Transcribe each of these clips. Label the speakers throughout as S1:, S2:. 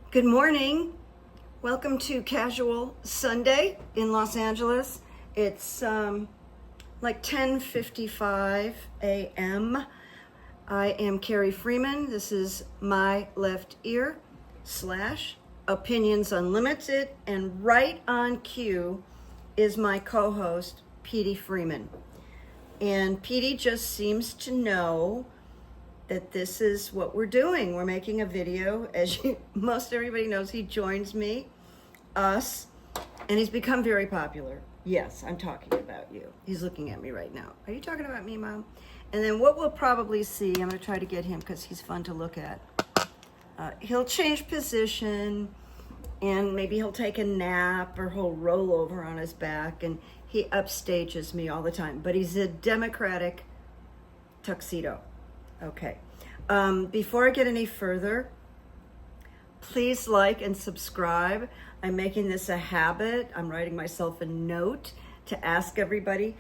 S1: Good morning. Welcome to Casual Sunday in Los Angeles. It's like 10:55 a.m. I am Carrie Freeman. This is My Left Ear / Opinions Unlimited, and right on cue is my co-host, Petey Freeman. And Petey just seems to know that this is what we're doing. We're making a video. As most everybody knows, he joins me, us, and he's become very popular. Yes, I'm talking about you. He's looking at me right now. Are you talking about me, Mom? And then what we'll probably see, I'm gonna try to get him because he's fun to look at. He'll change position, and maybe he'll take a nap, or he'll roll over on his back, and he upstages me all the time. But he's a Democratic tuxedo. Okay. Before I get any further, please like and subscribe. I'm making this a habit. I'm writing myself a note to ask everybody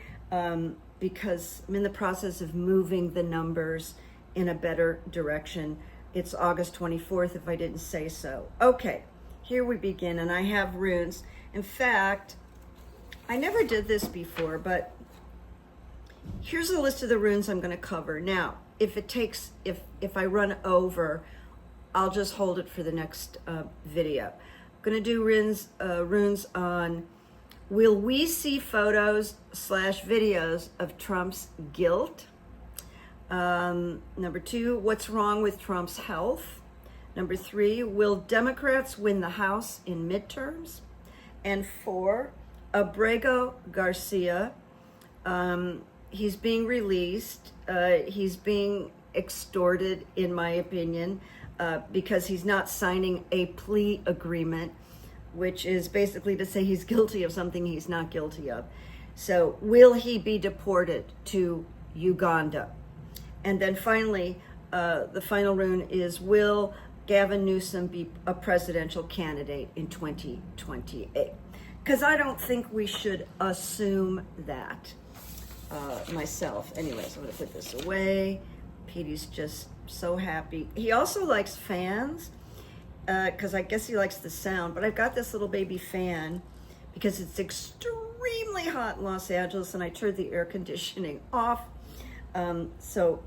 S1: because I'm in the process of moving the numbers in a better direction. It's August 24th, if I didn't say so. Okay, here we begin, and I have runes. In fact, I never did this before, but here's a list of the runes I'm going to cover. Now, if I run over, I'll just hold it for the next video. I'm going to do runes on, will we see photos / videos of Trump's guilt? Number 2, what's wrong with Trump's health? Number 3, will Democrats win the House in midterms? And 4, Abrego Garcia, he's being released. He's being extorted, in my opinion, because he's not signing a plea agreement, which is basically to say he's guilty of something he's not guilty of. So will he be deported to Uganda? And then finally, the final rune is, will Gavin Newsom be a presidential candidate in 2028? Because I don't think we should assume that. Myself. Anyways, I'm going to put this away. Petey's just so happy. He also likes fans because I guess he likes the sound, but I've got this little baby fan because it's extremely hot in Los Angeles and I turned the air conditioning off. So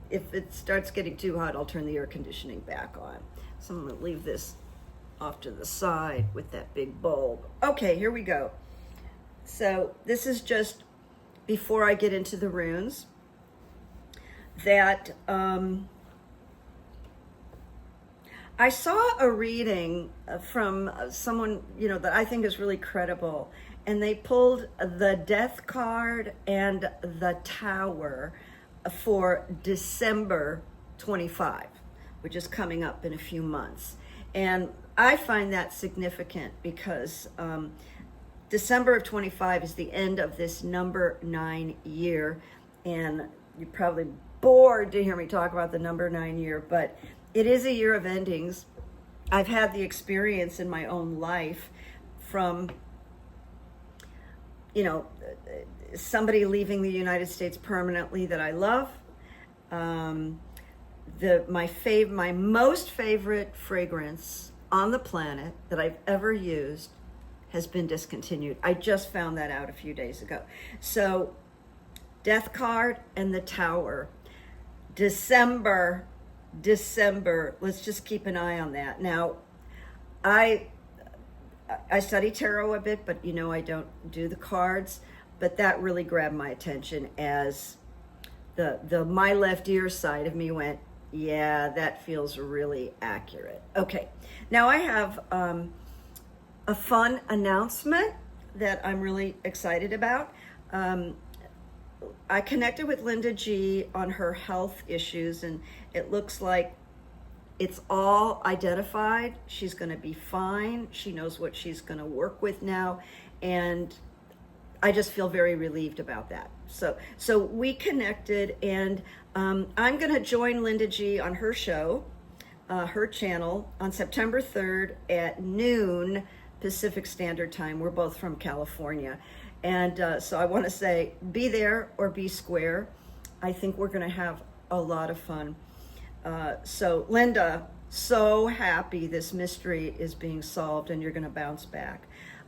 S1: if it starts getting too hot, I'll turn the air conditioning back on. So I'm going to leave this off to the side with that big bulb. Okay, here we go. So this is just before I get into the runes that I saw a reading from someone, that I think is really credible, and they pulled the Death card and the Tower for December 25, which is coming up in a few months. And I find that significant because December of 25 is the end of this number 9 year, and you're probably bored to hear me talk about the number 9 year, but it is a year of endings. I've had the experience in my own life from, somebody leaving the United States permanently that I love. My most favorite fragrance on the planet that I've ever used has been discontinued. I just found that out a few days ago. So, Death card and the Tower. December, let's just keep an eye on that. Now, I study tarot a bit, but I don't do the cards, but that really grabbed my attention as the my left ear side of me went, yeah, that feels really accurate. Okay, now I have a fun announcement that I'm really excited about. I connected with Linda G on her health issues, and it looks like it's all identified. She's going to be fine. She knows what she's going to work with now, and I just feel very relieved about that. So we connected, and I'm going to join Linda G on her show, her channel, on September 3rd at noon Pacific Standard Time. We're both from California. And so I want to say, be there or be square. I think we're going to have a lot of fun. So Linda, so happy this mystery is being solved and you're going to bounce back.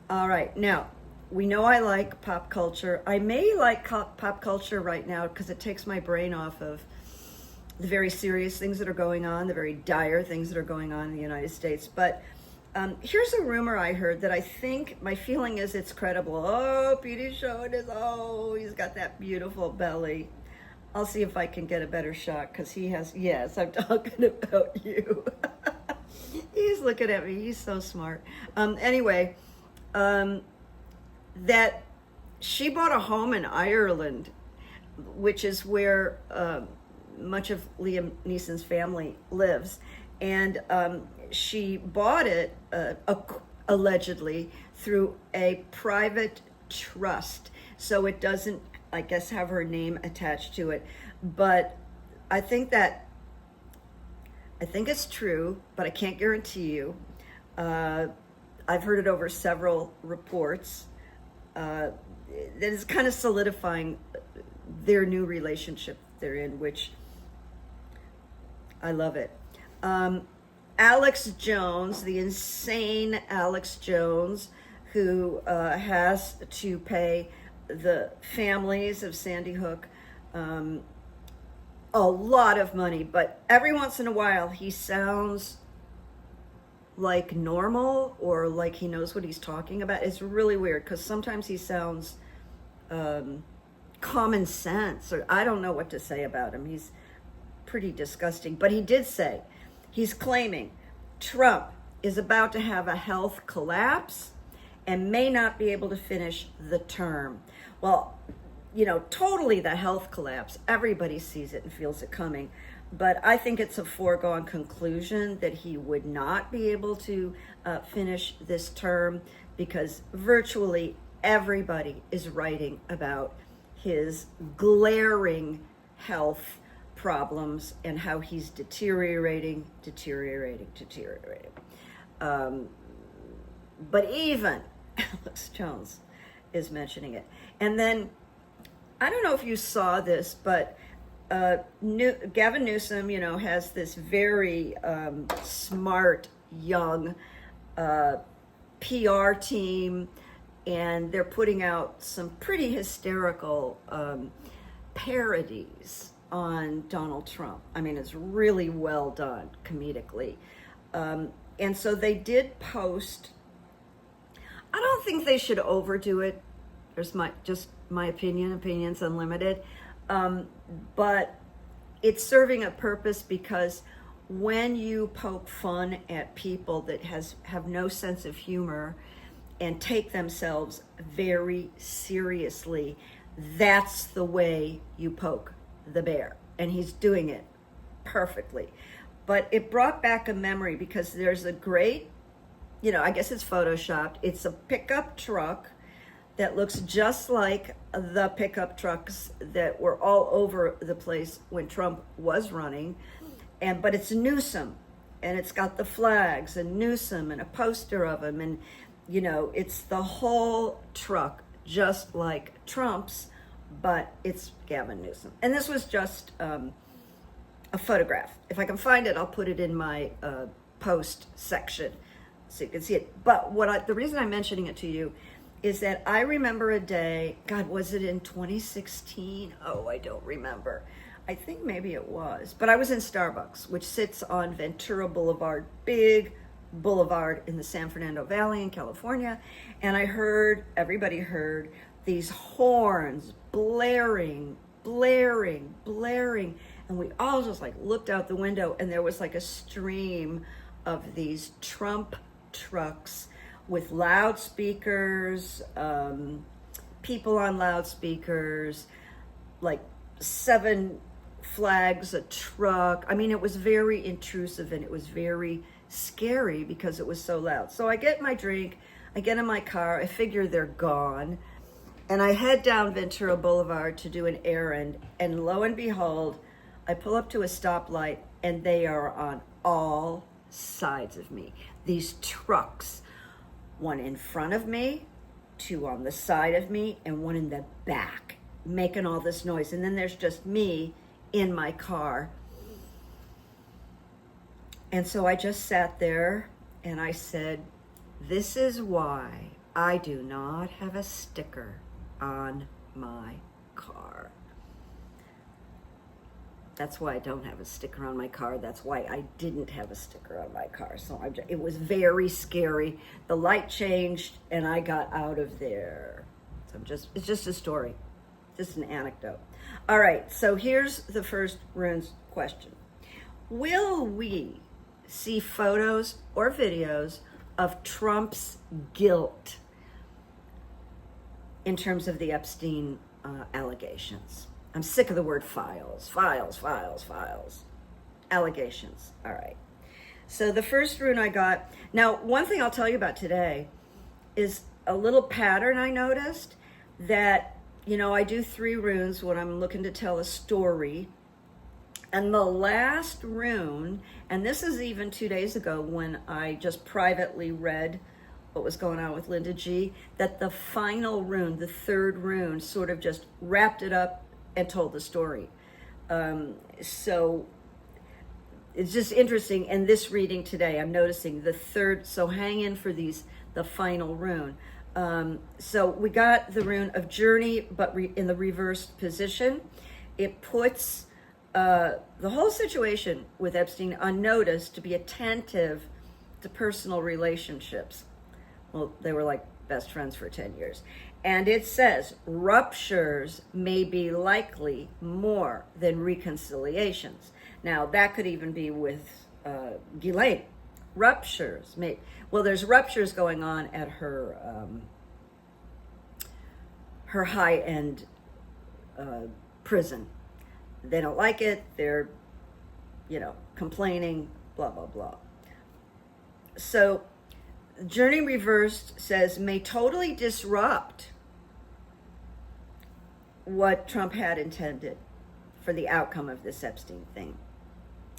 S1: All right, now we know I like pop culture. I may like pop culture right now because it takes my brain off of the very serious things that are going on, the very dire things that are going on in the United States. But here's a rumor I heard that I think, my feeling is it's credible. Oh, Petey's showing his, he's got that beautiful belly. I'll see if I can get a better shot because he has, yes, I'm talking about you. He's looking at me, he's so smart. Anyway, that she bought a home in Ireland, which is where much of Liam Neeson's family lives. And she bought it allegedly through a private trust. So it doesn't, I guess, have her name attached to it. But I think it's true, but I can't guarantee you. I've heard it over several reports. That is kind of solidifying their new relationship they're in, which I love it. Alex Jones, the insane Alex Jones, who has to pay the families of Sandy Hook a lot of money, but every once in a while he sounds like normal or like he knows what he's talking about. It's really weird because sometimes he sounds common sense, or I don't know what to say about him. He's pretty disgusting. But he did say, he's claiming Trump is about to have a health collapse and may not be able to finish the term. Well, totally the health collapse. Everybody sees it and feels it coming. But I think it's a foregone conclusion that he would not be able to finish this term because virtually everybody is writing about his glaring health problems and how he's deteriorating. But even Alex Jones is mentioning it. And then, I don't know if you saw this, but Gavin Newsom, has this very smart, young PR team, and they're putting out some pretty hysterical parodies on Donald Trump. I mean, it's really well done comedically. And so they did post, I don't think they should overdo it. There's my opinion, opinions unlimited. But it's serving a purpose because when you poke fun at people that have no sense of humor and take themselves very seriously, that's the way you poke the bear. And he's doing it perfectly. But it brought back a memory because there's a great, I guess it's photoshopped. It's a pickup truck that looks just like the pickup trucks that were all over the place when Trump was running. But it's Newsom, and it's got the flags and Newsom and a poster of him. And, it's the whole truck, just like Trump's, but it's Gavin Newsom. And this was just a photograph. If I can find it, I'll put it in my post section so you can see it. But the reason I'm mentioning it to you is that I remember a day, God, was it in 2016? Oh, I don't remember. I think maybe it was. But I was in Starbucks, which sits on Ventura Boulevard, big boulevard in the San Fernando Valley in California. And everybody heard these horns blaring. And we all just looked out the window, and there was a stream of these Trump trucks with loudspeakers, people on loudspeakers, 7 flags a truck. I mean, it was very intrusive and it was very scary because it was so loud. So I get my drink, I get in my car, I figure they're gone, and I head down Ventura Boulevard to do an errand, and lo and behold, I pull up to a stoplight and they are on all sides of me. These trucks, one in front of me, 2 on the side of me, and 1 in the back, making all this noise. And then there's just me in my car. And so I just sat there and I said, this is why I do not have a sticker on my car. That's why I don't have a sticker on my car. That's why I didn't have a sticker on my car. So it was very scary. The light changed and I got out of there. So it's just a story, just an anecdote. All right, so here's the first Rune's question. Will we see photos or videos of Trump's guilt in terms of the Epstein allegations? I'm sick of the word files. Allegations. All right. So the first rune I got. Now, one thing I'll tell you about today is a little pattern I noticed that, I do 3 runes when I'm looking to tell a story. And the last rune, and this is even 2 days ago when I just privately read what was going on with Linda G, that the final rune, the 3rd rune, sort of just wrapped it up and told the story. So it's just interesting. In this reading today, I'm noticing the 3rd, so hang in for the final rune. So we got the rune of journey, but in the reversed position. It puts the whole situation with Epstein on notice to be attentive to personal relationships. Well, they were like best friends for 10 years. And it says ruptures may be likely more than reconciliations. Now, that could even be with Ghislaine. Ruptures may, well, there's ruptures going on at her high-end prison. They don't like it. They're, complaining, blah, blah, blah. So journey reversed says may totally disrupt what Trump had intended for the outcome of this Epstein thing.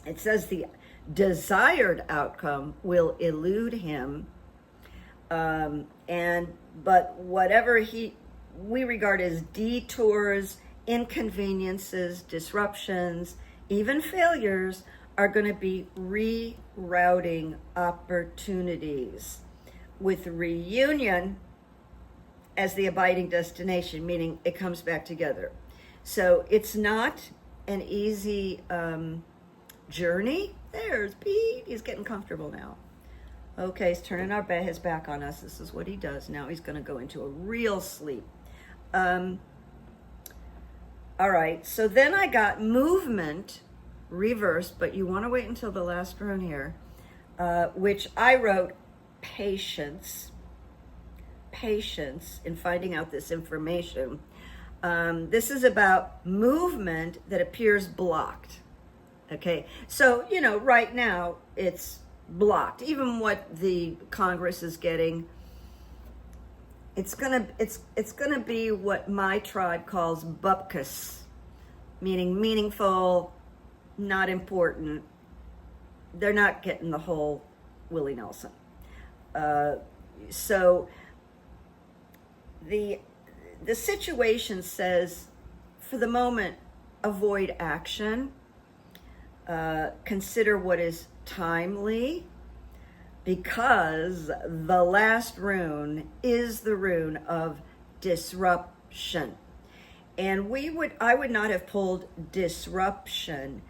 S1: It says the desired outcome will elude him, but whatever we regard as detours, inconveniences, disruptions, even failures are going to be rerouting opportunities, with reunion as the abiding destination, meaning it comes back together. So it's not an easy journey. There's Pete. He's getting comfortable now. Okay, he's turning his back on us. This is what he does. Now he's going to go into a real sleep. All right, so then I got movement reversed, but you want to wait until the last rune here, which I wrote patience in finding out this information. This is about movement that appears blocked. Okay, so right now it's blocked. Even what the Congress is getting, it's gonna be what my tribe calls bupkis, meaning meaningful, not important. They're not getting the whole Willie Nelson. So the situation says, for the moment, avoid action. Consider what is timely, because the last rune is the rune of disruption. And I would not have pulled disruption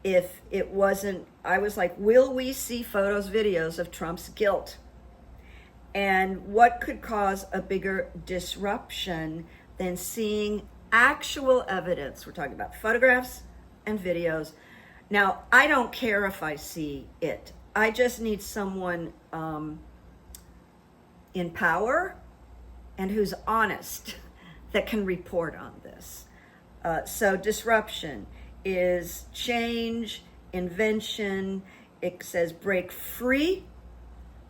S1: if it wasn't, I was like, will we see photos, videos of Trump's guilt? And what could cause a bigger disruption than seeing actual evidence? We're talking about photographs and videos. Now, I don't care if I see it. I just need someone in power and who's honest that can report on this. So disruption is change, invention. It says break free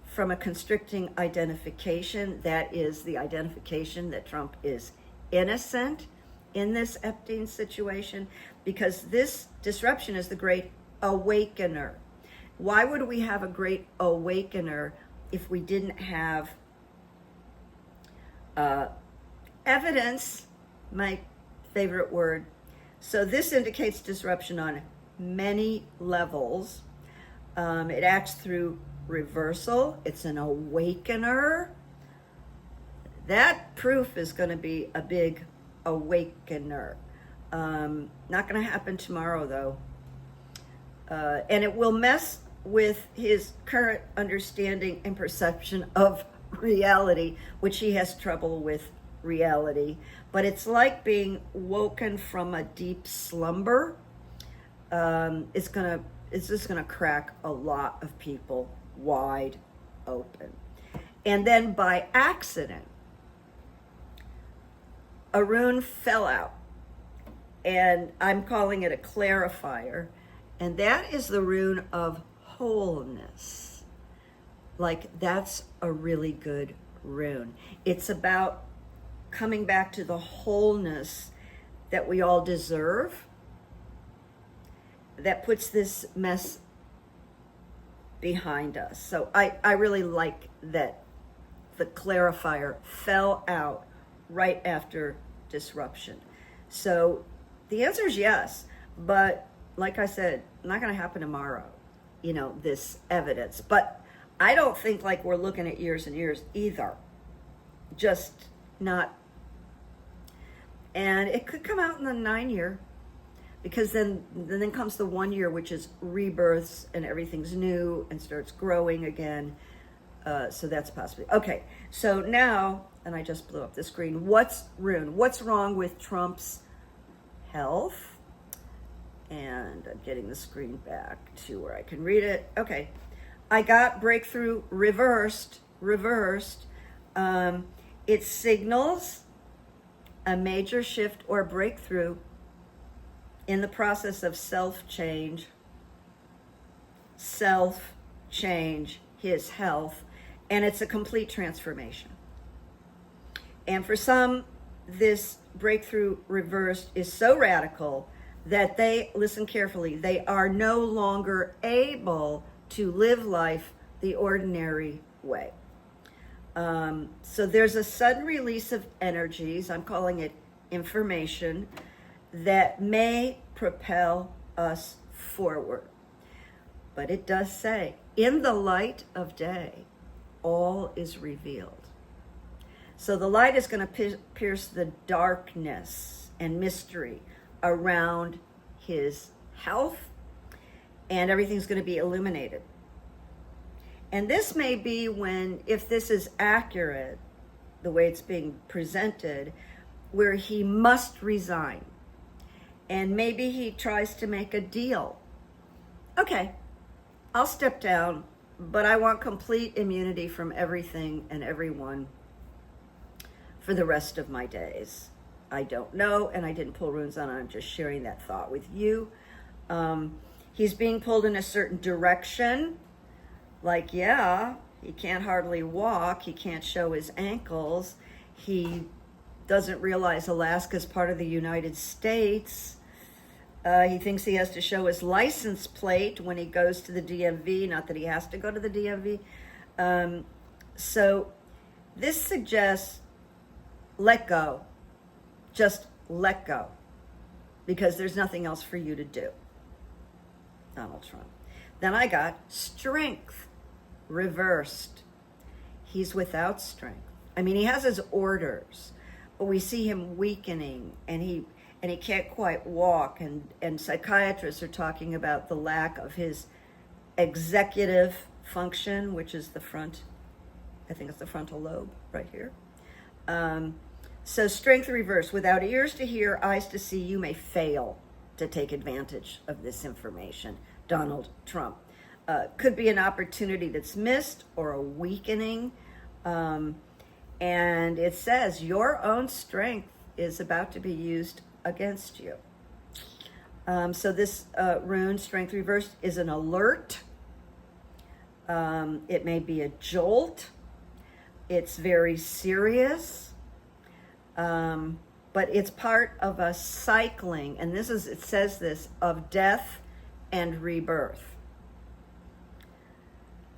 S1: from a constricting identification. That is the identification that Trump is innocent in this Epstein situation, because this disruption is the great awakener. Why would we have a great awakener if we didn't have evidence? My favorite word. So this indicates disruption on many levels. It acts through reversal. It's an awakener. That proof is going to be a big awakener. Not going to happen tomorrow, though. And it will mess with his current understanding and perception of reality, which he has trouble with reality. But it's like being woken from a deep slumber. It's just gonna crack a lot of people wide open. And then by accident, a rune fell out, and I'm calling it a clarifier, and that is the rune of wholeness. Like, that's a really good rune. It's about coming back to the wholeness that we all deserve, that puts this mess behind us. So I really like that the clarifier fell out right after disruption. So the answer is yes, but like I said, not going to happen tomorrow, this evidence. But I don't think like we're looking at years and years either. Just not. And it could come out in the 9-year, because then comes the 1 year, which is rebirths and everything's new and starts growing again. So that's a possibility. Okay, so now, and I just blew up the screen. What's wrong with Trump's health? And I'm getting the screen back to where I can read it. Okay, I got breakthrough reversed. It signals a major shift or breakthrough in the process of self-change, his health, and it's a complete transformation. And for some, this breakthrough reversed is so radical that they, listen carefully, they are no longer able to live life the ordinary way. So there's a sudden release of energies, I'm calling it information, that may propel us forward. But it does say, in the light of day, all is revealed. So the light is going to pierce the darkness and mystery around his health, and everything's going to be illuminated. And this may be when, if this is accurate, the way it's being presented, where he must resign. And maybe he tries to make a deal. Okay, I'll step down, but I want complete immunity from everything and everyone for the rest of my days. I don't know, and I didn't pull runes on it. I'm just sharing that thought with you. He's being pulled in a certain direction. Like, yeah, he can't hardly walk. He can't show his ankles. He doesn't realize Alaska's part of the United States. He thinks he has to show his license plate when he goes to the DMV. Not that he has to go to the DMV. So this suggests let go. Just let go. Because there's nothing else for you to do. Donald Trump. Then I got strength reversed. He's without strength. I mean, he has his orders, but we see him weakening, and he can't quite walk, and psychiatrists are talking about the lack of his executive function, which is the front, I think it's the frontal lobe right here. So strength reversed. Without ears to hear, eyes to see, you may fail to take advantage of this information. Donald Trump. Could be an opportunity that's missed or a weakening. And it says your own strength is about to be used against you. So this rune, strength reversed, is an alert. It may be a jolt. It's very serious. But it's part of a cycling, and it says this, of death and rebirth.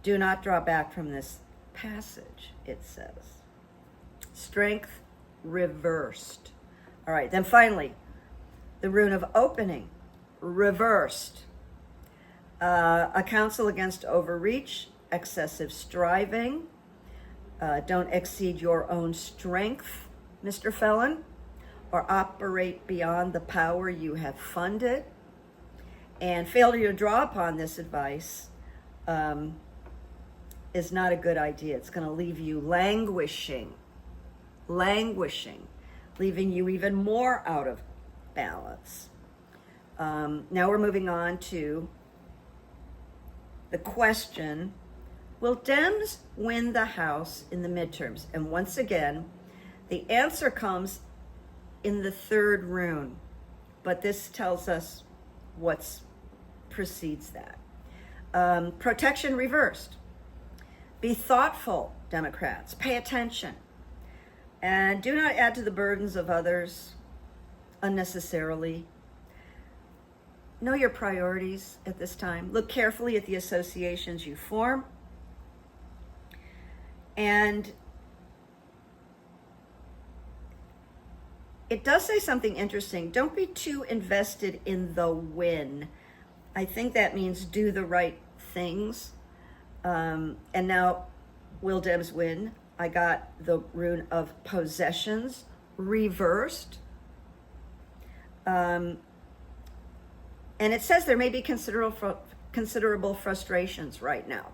S1: Do not draw back from this passage, it says. Strength reversed. All right, then finally, the rune of opening, reversed. A counsel against overreach, excessive striving. Don't exceed your own strength, Mr. Felon, or operate beyond the power you have funded. And failure to draw upon this advice is not a good idea. It's going to leave you languishing, leaving you even more out of balance. Now we're moving on to the question, will Dems win the House in the midterms? And once again, the answer comes in the third rune, but this tells us what precedes that. Protection reversed. Be thoughtful, Democrats. Pay attention. And do not add to the burdens of others unnecessarily. Know your priorities at this time. Look carefully at the associations you form. And it does say something interesting. Don't be too invested in the win. I think that means do the right things. And now, will Dems win? I got the rune of possessions reversed. And it says there may be considerable frustrations right now.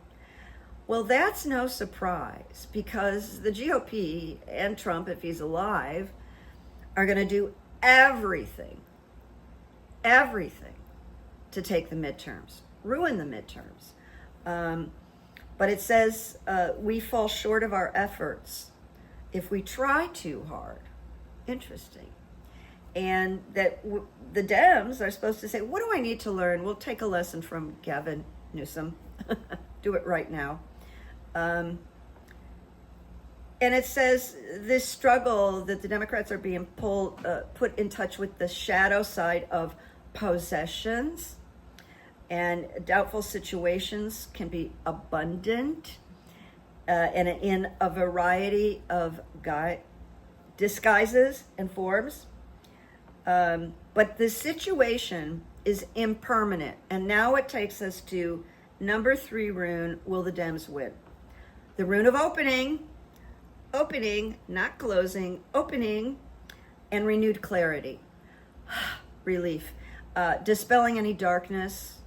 S1: Well, that's no surprise, because the GOP and Trump, if he's alive, are going to do everything to take the midterms, ruin the midterms. But it says we fall short of our efforts if we try too hard. Interesting. And that the Dems are supposed to say, what do I need to learn? We'll take a lesson from Gavin Newsom. Do it right now. And it says this struggle that the Democrats are being put in touch with the shadow side of possessions, and doubtful situations can be abundant and in a variety of disguises and forms. But the situation is impermanent. And now it takes us to number 3 rune, will the Dems win? The rune of opening, not closing, opening, and renewed clarity. Relief. Dispelling any darkness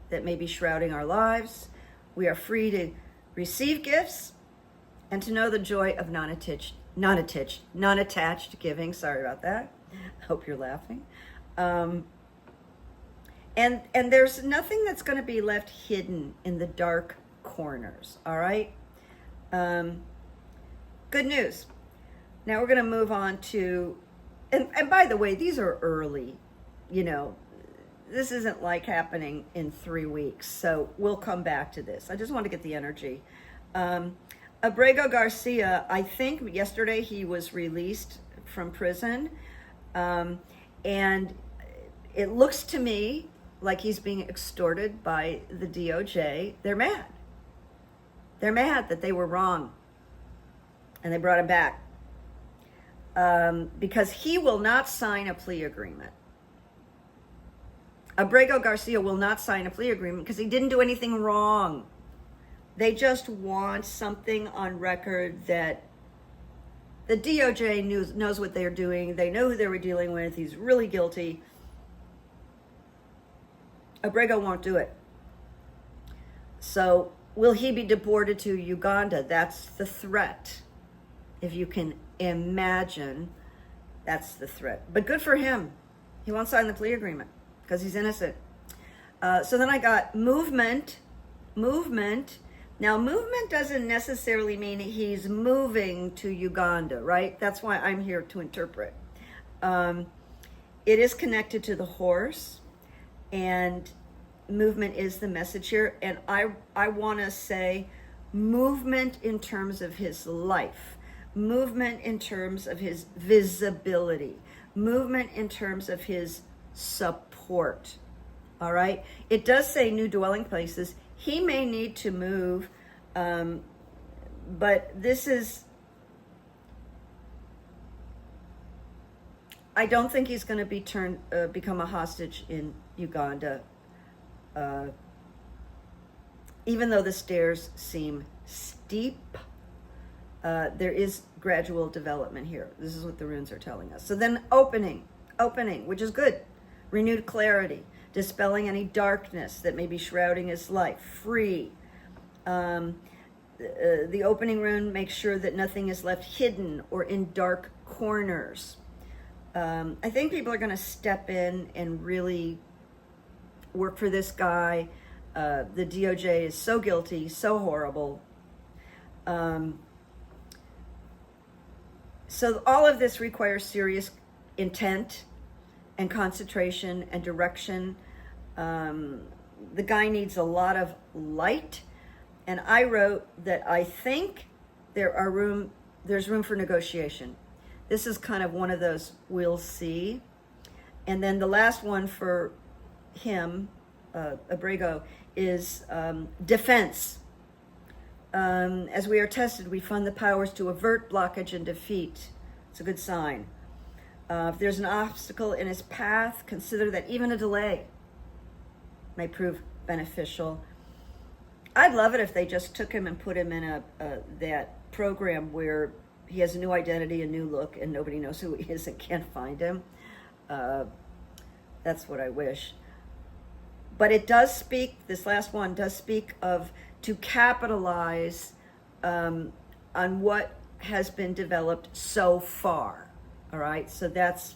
S1: that may be shrouding our lives. We are free to receive gifts and to know the joy of non-attached giving. Sorry about that. Hope you're laughing. And there's nothing that's going to be left hidden in the dark corners. All right. Good news. Now we're going to move on to, and by the way, these are early, this isn't like happening in 3 weeks. So we'll come back to this. I just want to get the energy. Abrego Garcia, I think yesterday he was released from prison. And it looks to me like he's being extorted by the DOJ. They're mad. They're mad that they were wrong. And they brought him back. Because he will not sign a plea agreement. Abrego Garcia will not sign a plea agreement because he didn't do anything wrong. They just want something on record that the DOJ knows what they're doing. They know who they were dealing with. He's really guilty. Abrego won't do it. So will he be deported to Uganda? That's the threat. If you can imagine, that's the threat. But good for him. He won't sign the plea agreement because he's innocent. So then I got movement. Now, movement doesn't necessarily mean he's moving to Uganda, right? That's why I'm here to interpret. It is connected to the horse, and movement is the message here. And I want to say movement in terms of his life, movement in terms of his visibility, movement in terms of his support. All right. It does say new dwelling places. He may need to move, but this is, I don't think he's going to be become a hostage in Uganda. even though the stairs seem steep, there is gradual development here. This is what the runes are telling us. So then opening, which is good. Renewed clarity, dispelling any darkness that may be shrouding his life, free. The opening rune makes sure that nothing is left hidden or in dark corners. I think people are going to step in and really work for this guy. The DOJ is so guilty, so horrible. So all of this requires serious intent and concentration and direction. The guy needs a lot of light. And I wrote that I think there's room for negotiation. This is kind of one of those we'll see. And then the last one for him, Abrego, is defense. As we are tested, we fund the powers to avert blockage and defeat. It's a good sign. If there's an obstacle in his path, consider that even a delay may prove beneficial. I'd love it if they just took him and put him in that program where he has a new identity, a new look, and nobody knows who he is and can't find him. That's what I wish. But it does speak, this last one does speak of to capitalize on what has been developed so far. All right, so that's,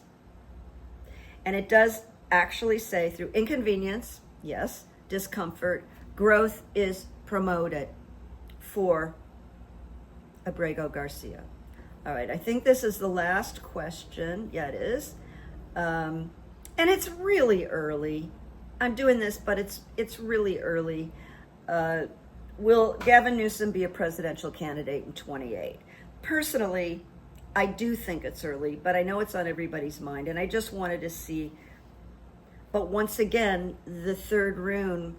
S1: and it does actually say through inconvenience, yes, discomfort, growth is promoted for Abrego Garcia. All right, I think this is the last question. Yeah, it is. And it's really early. I'm doing this, but it's really early. Will Gavin Newsom be a presidential candidate in 28? Personally, I do think it's early, but I know it's on everybody's mind, and I just wanted to see. But once again, the third rune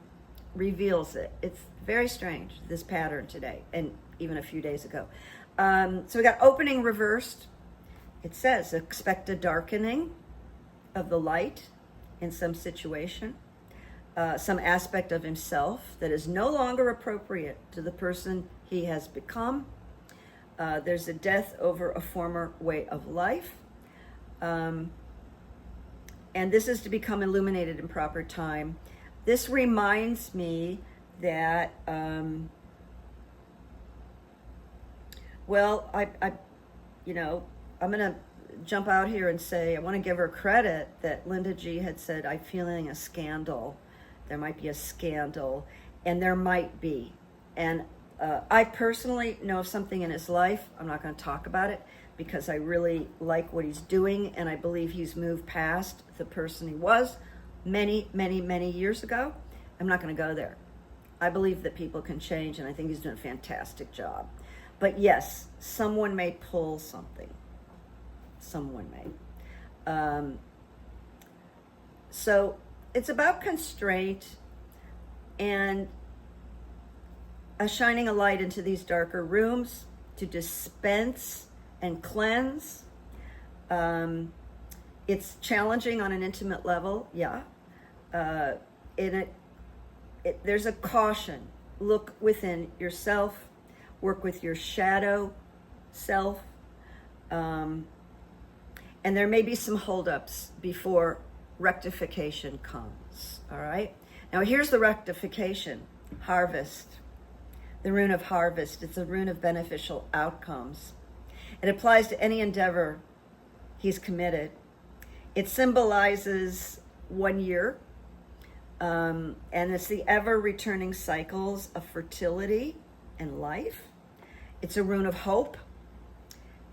S1: reveals it. It's very strange, this pattern today, and even a few days ago. So we got opening reversed. It says, expect a darkening of the light in some situation, some aspect of himself that is no longer appropriate to the person he has become. There's a death over a former way of life. And this is to become illuminated in proper time. This reminds me that, well, I'm going to jump out here and say, I want to give her credit that Linda G had said, I'm feeling a scandal. There might be a scandal, and there might be. And I personally know of something in his life. I'm not going to talk about it because I really like what he's doing, and I believe he's moved past the person he was many, many, many years ago. I'm not going to go there. I believe that people can change, and I think he's doing a fantastic job. But yes, someone may pull something. Someone may. So it's about constraint and shining a light into these darker rooms to dispense and cleanse. It's challenging on an intimate level, yeah. There's a caution. Look within yourself. Work with your shadow self. And there may be some holdups before rectification comes, all right? Now here's the rectification, harvest. The rune of harvest, it's a rune of beneficial outcomes. It applies to any endeavor he's committed. It symbolizes 1 year, and it's the ever-returning cycles of fertility and life. It's a rune of hope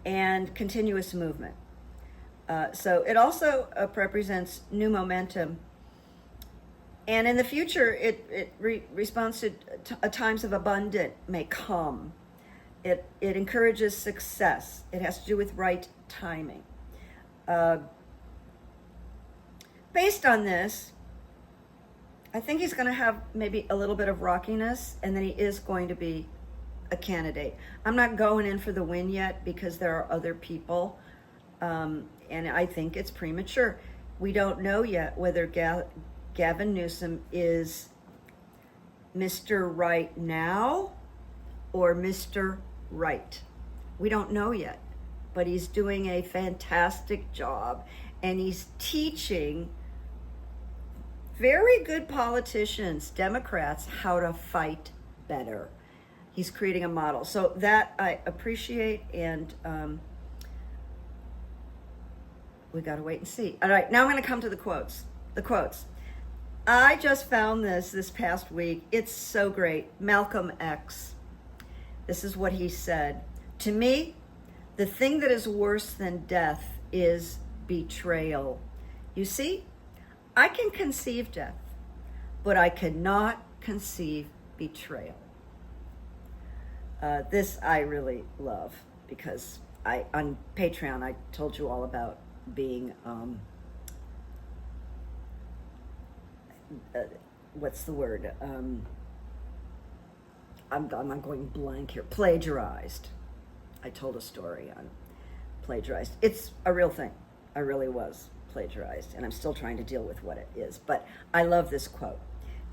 S1: and continuous movement. So it also represents new momentum. And in the future, it responds to times of abundance may come. It encourages success. It has to do with right timing. Based on this, I think he's going to have maybe a little bit of rockiness, and then he is going to be a candidate. I'm not going in for the win yet because there are other people, and I think it's premature. We don't know yet whether Gavin Newsom is Mr. Right Now or Mr. Right? We don't know yet, but he's doing a fantastic job, and he's teaching very good politicians, Democrats, how to fight better. He's creating a model. So that I appreciate, and we got to wait and see. All right, now I'm going to come to the quotes. The quotes. I just found this past week. It's so great. Malcolm X. This is what he said. To me, the thing that is worse than death is betrayal. You see, I can conceive death, but I cannot conceive betrayal. This I really love, because on Patreon I told you all about being what's the word? I'm going blank here. Plagiarized. I told a story on plagiarized. It's a real thing. I really was plagiarized, and I'm still trying to deal with what it is. But I love this quote.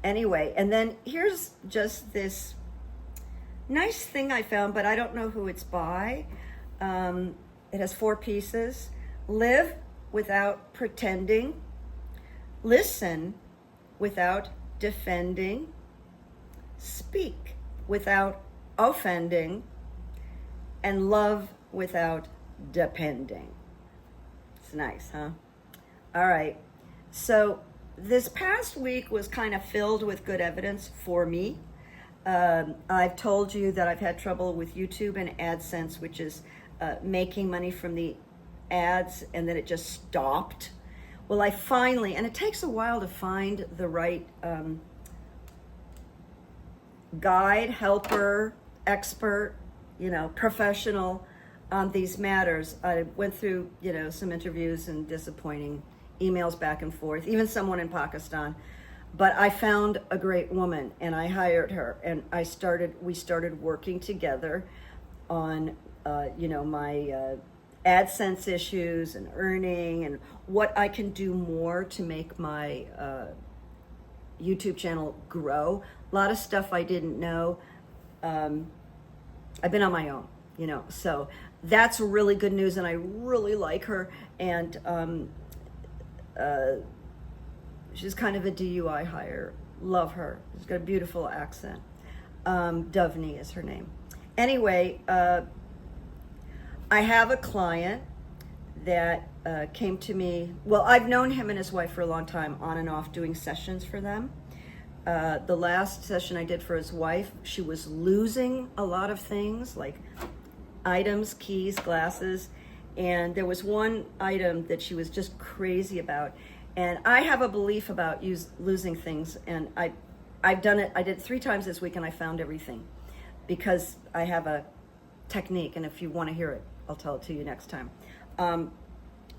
S1: Anyway, and then here's just this nice thing I found, but I don't know who it's by. It has 4 pieces. Live without pretending. Listen without defending. Speak without offending. And love without depending. It's nice, huh? All right. So this past week was kind of filled with good evidence for me. I've told you that I've had trouble with YouTube and AdSense, which is making money from the ads, and then it just stopped. Well, I finally, and it takes a while to find the right guide, helper, expert, professional on these matters. I went through, some interviews and disappointing emails back and forth, even someone in Pakistan. But I found a great woman, and I hired her, and we started working together on, my AdSense issues and earning and what I can do more to make my YouTube channel grow. A lot of stuff I didn't know. I've been on my own, so that's really good news, and I really like her. And she's kind of a DUI hire. Love her. She's got a beautiful accent. Dovney is her name. Anyway, I have a client that came to me. Well, I've known him and his wife for a long time, on and off, doing sessions for them. The last session I did for his wife, she was losing a lot of things, like items, keys, glasses, and there was one item that she was just crazy about. And I have a belief about losing things, and I've done it. I did it 3 times this week, and I found everything, because I have a technique, and if you want to hear it, I'll tell it to you next time.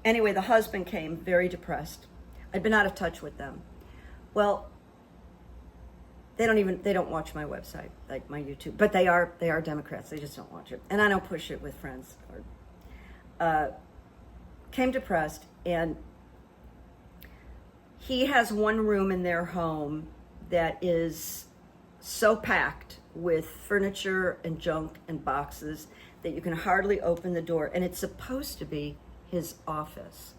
S1: Anyway, the husband came very depressed. I'd been out of touch with them. Well, they don't watch my website, like my YouTube, but they are Democrats. They just don't watch it, and I don't push it with friends. Came depressed, and he has one room in their home that is so packed with furniture and junk and boxes that you can hardly open the door, and it's supposed to be his office.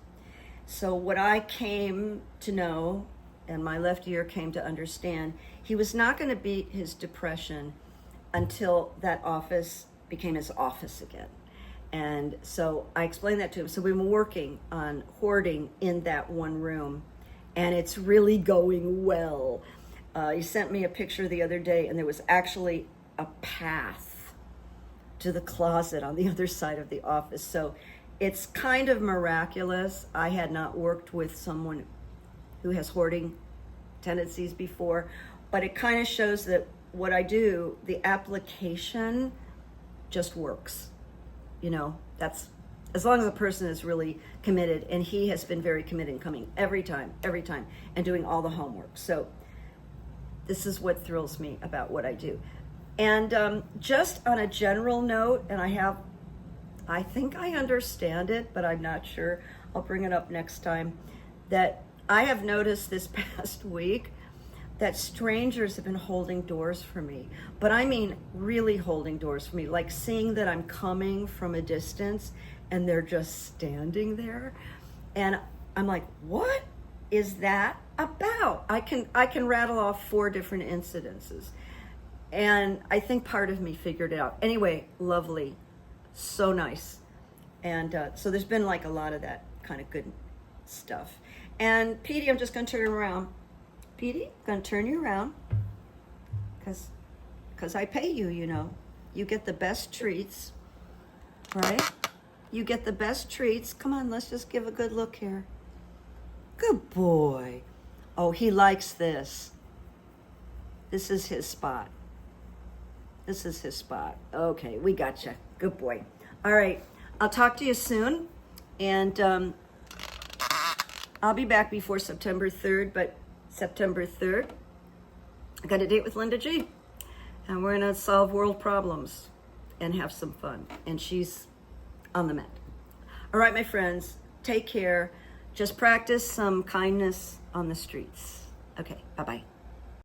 S1: So what I came to know, and my left ear came to understand, he was not going to beat his depression until that office became his office again. And so I explained that to him. So we've been working on hoarding in that one room, and it's really going well. He sent me a picture the other day, and there was actually a path to the closet on the other side of the office. So it's kind of miraculous. I had not worked with someone who has hoarding tendencies before, but it kind of shows that what I do, the application just works. That's as long as a person is really committed, and he has been very committed in coming every time, and doing all the homework. So this is what thrills me about what I do. And just on a general note, and I think I understand it, but I'm not sure. I'll bring it up next time. That I have noticed this past week, that strangers have been holding doors for me. But I mean really holding doors for me, like seeing that I'm coming from a distance and they're just standing there. And I'm like, what is that about? I can rattle off 4 different incidences. And I think part of me figured it out. Anyway, lovely, so nice. And so there's been like a lot of that kind of good stuff. And Petey, I'm just gonna turn around. Petey, gonna turn you around, because I pay you, you know. You get the best treats, right? You get the best treats. Come on, let's just give a good look here. Good boy. Oh, he likes this. This is his spot. This is his spot. Okay, we gotcha. Good boy. All right, I'll talk to you soon. And I'll be back before September 3rd, but September 3rd, I got a date with Linda G. And we're gonna solve world problems and have some fun. And she's on the mend. All right, my friends, take care. Just practice some kindness on the streets. Okay, bye-bye.